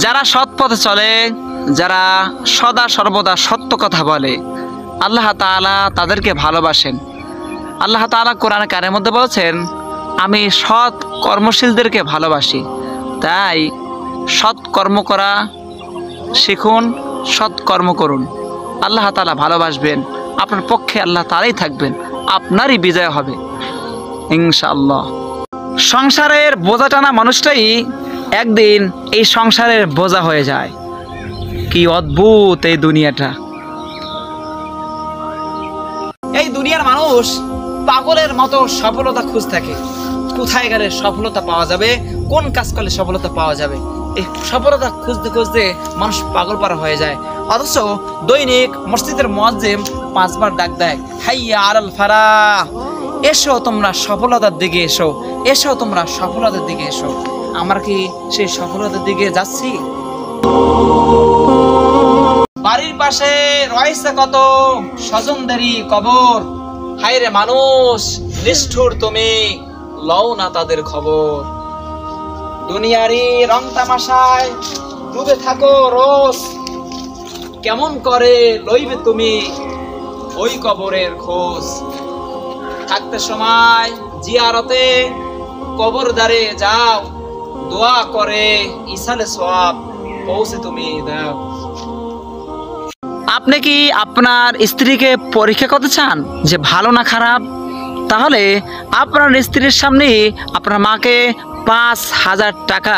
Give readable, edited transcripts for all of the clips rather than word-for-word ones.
যারা সৎ পথে চলে, যারা সদা সর্বদা সত্য কথা বলে, আল্লাহ তাআলা তাদেরকে ভালোবাসেন। আল্লাহ তাআলা কোরআনে কারিমের মধ্যে বলেছেন, আমি সৎ কর্মশীলদেরকে ভালোবাসি। তাই সৎ কর্ম করা শিখুন, সৎ কর্ম করুন। আল্লাহ তাআলা ভালোবাসবেন, আপনার পক্ষে আল্লাহ তাআলাই থাকবেন, আপনারই বিজয় হবে ইনশাআল্লাহ। সংসারের বোঝা টানা মানুষটাই একদিন এই সংসারের বোঝা হয়ে যায়। কি অদ্ভুত এই দুনিয়াটা! এই দুনিয়ার মানুষ পাগলের মতো সফলতা খুঁজ থাকে। কোথায় গেলে সফলতা পাওয়া যাবে, কোন কাজ করলে সফলতা পাওয়া যাবে, এই সফলতা খুঁজতে খুঁজতে মানুষ পাগল পারা হয়ে যায়। অথচ দৈনিক মসজিদের মুয়াজ্জিন 5 বার ডাক দেয়, হাইয়া আলাল ফালাহ, এসো তোমরা সফলতার দিকে এসো, এসো তোমরা সফলতার দিকে এসো। আমরা কি সেই সফলতার দিকে যাচ্ছি? বাড়ির পাশে রয়েছে কত স্বজনদেরই কবর, হায়রে মানুষ নিষ্ঠুর তুমি, লও না তাদের খবর। দুনিয়ারই রং তামাশায় ডুবে থাকো রোজ, কেমন করে লইবে তুমি ওই কবরের খোঁজ। থাকতে সময় জিয়ারতে কবর দ্বারে যাও, দোয়া করে ইসালে সওয়াব পৌঁছে তুমি দাও। আপনি কি আপনার স্ত্রীকে পরীক্ষা করতে চান যে ভালো না খারাপ? তাহলে আপনার স্ত্রীর সামনে আপনার মাকে 5,000 টাকা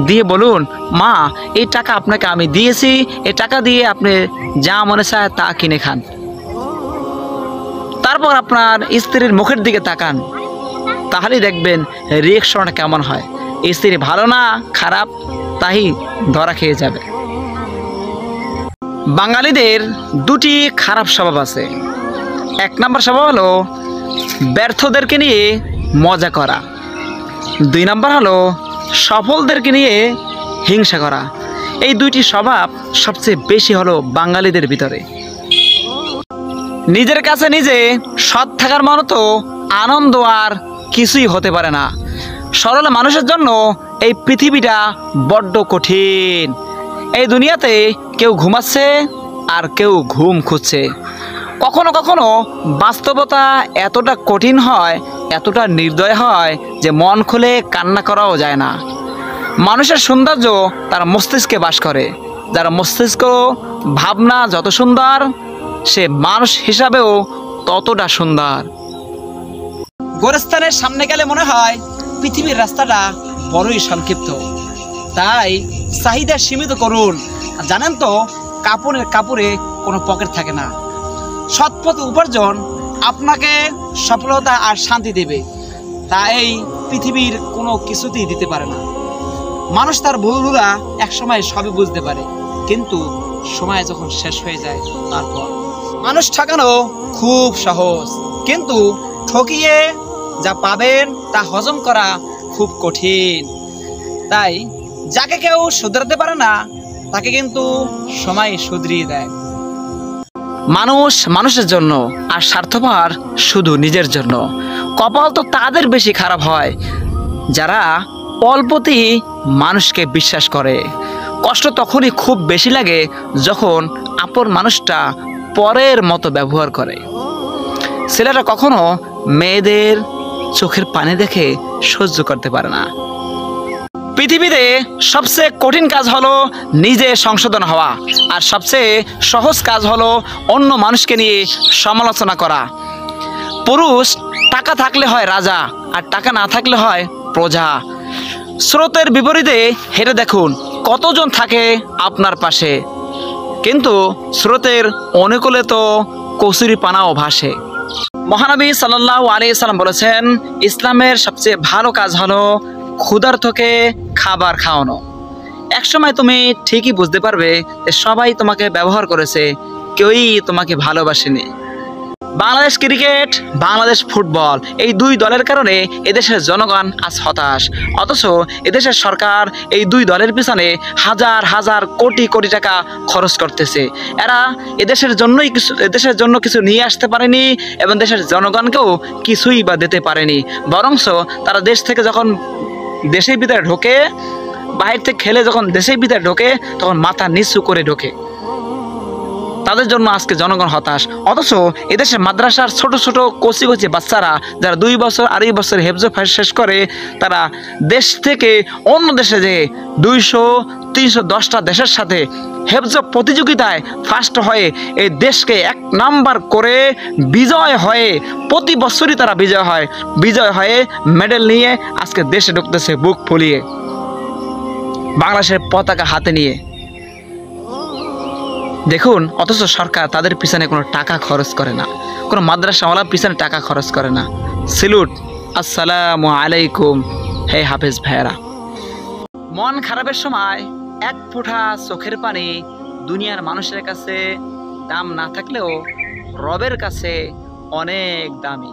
দিয়ে বলুন, মা এই টাকা আপনাকে আমি দিয়েছি, এই টাকা দিয়ে আপনি যা মনে চায় তা কিনে খান। তারপর আপনার স্ত্রীর মুখের দিকে তাকান, তাহলেই দেখবেন রিয়েকশনটা কেমন হয়। স্ত্রী ভালো না খারাপ তাই ধরা খেয়ে যাবে। বাঙালিদের 2টি খারাপ স্বভাব আছে। 1 নম্বর স্বভাব হলো ব্যর্থদেরকে নিয়ে মজা করা, 2 নম্বর হলো সফলদেরকে নিয়ে হিংসা করা। এই 2টি স্বভাব সবচেয়ে বেশি হলো বাঙালিদের ভিতরে। নিজের কাছে নিজে সৎ থাকার মতো তো আনন্দ আর কিছুই হতে পারে না। সরল মানুষের জন্য এই পৃথিবীটা বড্ড কঠিন। এই দুনিয়াতে কেউ ঘুমাচ্ছে আর কেউ ঘুম খুঁজছে। কখনো কখনো বাস্তবতা এতটা কঠিন হয়, এতটা নির্দয় হয় যে মন খুলে কান্না করাও যায় না। মানুষের সৌন্দর্য তার মস্তিষ্কে বাস করে। যার মস্তিষ্ক ভাবনা যত সুন্দর, সে মানুষ হিসাবেও ততটা সুন্দর। গোরস্থানের সামনে গেলে মনে হয় পৃথিবীর রাস্তাটা বড়ই সংক্ষিপ্ত। তাই চাহিদা সীমিত করুন। জানেন তো কাপড়ে কোনো পকেট থাকে না। সৎপথ উপার্জন আপনাকে সফলতা আর শান্তি দেবে, তা এই পৃথিবীর কোনো কিছুতেই দিতে পারে না। মানুষ তার ভুলগুলা একসময় সবই বুঝতে পারে, কিন্তু সময় যখন শেষ হয়ে যায় তারপর। মানুষ ঠকানো খুব সহজ, কিন্তু ঠকিয়ে যা পাবেন তা হজম করা খুব কঠিন। তাই যাকে কেউ শুধরাতে পারে না তাকে কিন্তু সময় শুধরিয়ে দেয়। মানুষ মানুষের জন্য আর স্বার্থপর শুধু নিজের জন্য। কপাল তো তাদের বেশি খারাপ হয় যারা অল্পতেই মানুষকে বিশ্বাস করে। কষ্ট তখনই খুব বেশি লাগে যখন আপন মানুষটা পরের মতো ব্যবহার করে। ছেলেরা কখনো মেয়েদের চোখের পানি দেখে সহ্য করতে পারে না। পৃথিবীতে সবচেয়ে কঠিন কাজ হলো নিজে সংশোধন হওয়া, আর সবচেয়ে সহজ কাজ হলো অন্য মানুষকে নিয়ে সমালোচনা করা। পুরুষ টাকা থাকলে হয় রাজা, আর টাকা না থাকলে হয় প্রজা। স্রোতের বিপরীতে হেঁটে দেখুন কতজন থাকে আপনার পাশে, কিন্তু স্রোতের অনুকূলে তো কচুরি পানাও ভাসে। মহানবী সাল্লাল্লাহু আলাইহি সাল্লাম বলেছেন, ইসলামের সবচেয়ে ভালো কাজ হলো ক্ষুধার্তকে খাবার খাওয়ানো। একসময় তুমি ঠিকই বুঝতে পারবে যে সবাই তোমাকে ব্যবহার করেছে, কেউই তোমাকে ভালোবাসেনি। বাংলাদেশ ক্রিকেট, বাংলাদেশ ফুটবল, এই 2 দলের কারণে এদেশের জনগণ আজ হতাশ। অথচ এদেশের সরকার এই 2 দলের পিছনে হাজার হাজার কোটি কোটি টাকা খরচ করতেছে। এরা এদেশের জন্য কিছু নিয়ে আসতে পারেনি এবং দেশের জনগণকেও কিছুই বা দিতে পারেনি। বরঞ্চ তারা দেশ থেকে যখন দেশের ভিতরে ঢোকে, বাহির থেকে খেলে যখন দেশের ভিতরে ঢোকে তখন মাথা নিচু করে ঢোকে। তাদের জন্য আজকে জনগণ হতাশ। অথচ এদেশে মাদ্রাসার ছোট ছোট কচি কচি বাচ্চারা যারা 2 বছর 2.5 বছর হেফজ শেষ করে, তারা দেশ থেকে অন্য দেশে যে 200-310টা দেশের সাথে হেফজ প্রতিযোগিতায় ফার্স্ট হয়ে এই দেশকে 1 নাম্বার করে বিজয় হয়ে, প্রতি বছরই তারা বিজয় হয়ে মেডেল নিয়ে আজকে দেশে ঢুকতেছে বুক ফুলিয়ে, বাংলাদেশের পতাকা হাতে নিয়ে। দেখুন, অথচ সরকার তাদের পিছনে কোনো টাকা খরচ করে না, কোনো মাদ্রাসাওয়ালার পিছনে টাকা খরচ করে না। সেলুট, আসসালামু আলাইকুম হে হাফেজ ভাইয়েরা। মন খারাপের সময় 1 ফোঁটা চোখের পানি দুনিয়ার মানুষের কাছে দাম না থাকলেও রবের কাছে অনেক দামি।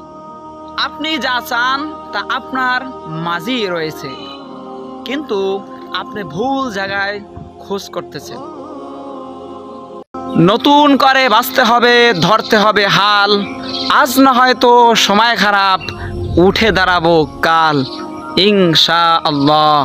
আপনি যা চান তা আপনার মাঝেই রয়েছে, কিন্তু আপনি ভুল জায়গায় খোঁজ করতেছেন। নতুন করে বাঁচতে হবে, ধরতে হবে হাল, আজ না হয়তো সময় খারাপ, উঠে দাঁড়াবো কাল ইনশাআল্লাহ।